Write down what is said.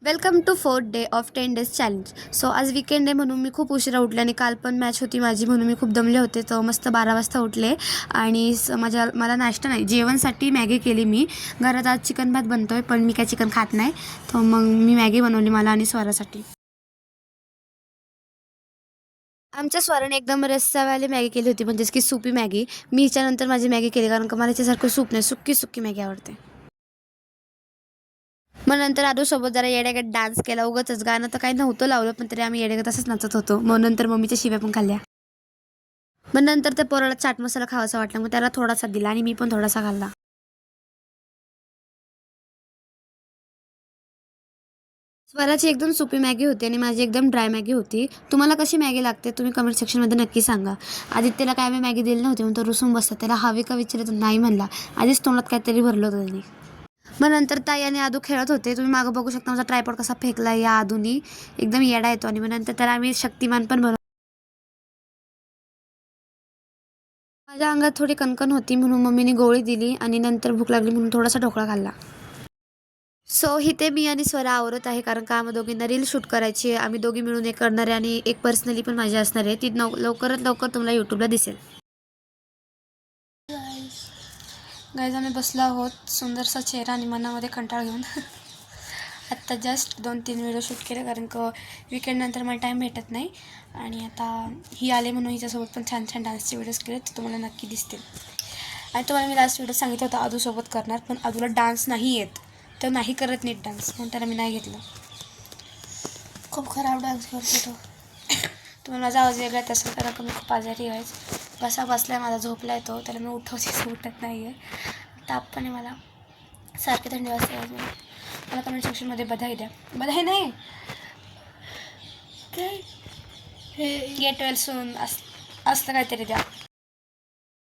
Welcome to 4th day of 10 days challenge. So आज weekend आहे म्हणून मी खूप उशिरा उठले आणि काल पण मॅच होती माझी म्हणून मी खूप दमले होते. तर मस्त 12 वाजता उठले आणि मला नाश्ता नाही जेवणसाठी मॅगी केली मी. घरात आज चिकन भात बनतो आहे पण मी काय चिकन खात नाही, तर मग मी मॅगी बनवली मला आणि स्वरासाठी. आमच्या स्वराने एकदम रस्सावाली मॅगी केली होती, म्हणजेच की सुपी मॅगी. मी हिच्यानंतर माझी मॅगी केली कारण का मला याच्यासारखं सूप नाही, सुक्की सुक्की मॅगी आवडते. मग नंतर आदूसोबत जरा येड्यागत डान्स केला. उगाचच गाणं तर काही नव्हतं लावलं पण तरी आम्ही येड्यागत असंच नाचत होतो. मग नंतर मम्मीच्या शिव्या पण खाल्ल्या. मग नंतर त्या पोराला चाट मसाला खावासा वाटला मग त्याला थोडासा दिला आणि मी पण थोडासा खाल्ला. स्वराची एकदम सुपी मॅगी होती आणि माझी एकदम ड्राय मॅगी होती. तुम्हाला कशी मॅगी लागते तुम्ही कमेंट सेक्शनमध्ये नक्की सांगा. आदित्यला काय आम्ही मॅगी दिली नव्हती म्हणून तो रुसून बसला. त्याला हवी का विचारलं तर नाही म्हणला. आधीच तोंडात काहीतरी भरलं होतं त्यांनी. मग नंतर ताई आणि आदू खेळत होते. तुम्ही मागं बघू शकता माझा ट्रायपॉड कसा फेकला या आदूनी. एकदम येडा येतो. आणि मग नंतर त्याला आम्ही शक्तिमान पण बनवलं. माझ्या अंगात थोडी कणकण होती म्हणून मम्मीने गोळी दिली आणि नंतर भूक लागली म्हणून थोडासा ढोकळा खाल्ला. सो इथे मी आणि स्वरा आवरत आहे कारण का आम्हा दोघींना रील शूट करायची आहे. आम्ही दोघी मिळून एक करणार आहे आणि एक पर्सनली पण माझी असणार आहे. ती लवकरात लवकर तुम्हाला यूट्यूबला दिसेल. गाईज आम्ही बसलो आहोत सुंदरसा चेहरा आणि मनामध्ये कंटाळ घेऊन. आत्ता जस्ट 2-3 व्हिडिओ शूट केले कारण का विकेंडनंतर मला टाईम भेटत नाही. आणि आता ही आले म्हणून हिच्यासोबत पण छान छान डान्सचे व्हिडिओज केले तर तुम्हाला नक्की दिसतील. आणि तुम्हाला मी लास्ट व्हिडिओ सांगितलं होतं आदूसोबत करणार पण आदूला डान्स नाही येत, तो नाही करत नीट डान्स म्हणून त्याला मी नाही घेतलं. खूप खराब डान्स करतो तो. तुम्हाला माझा आवाज वेगळा येत असेल कारण का मी खूप आजारी आहे. कसा बसला आहे माझा झोपला आहे तो, त्याला मी उठवते उठत नाही आहे. ताप पण आहे मला, सारखे थंडी वाजते आज मला कमेंट सेक्शनमध्ये बधाई द्या. बधाई नाही काय हे गेट वेल सून असलं काहीतरी द्या.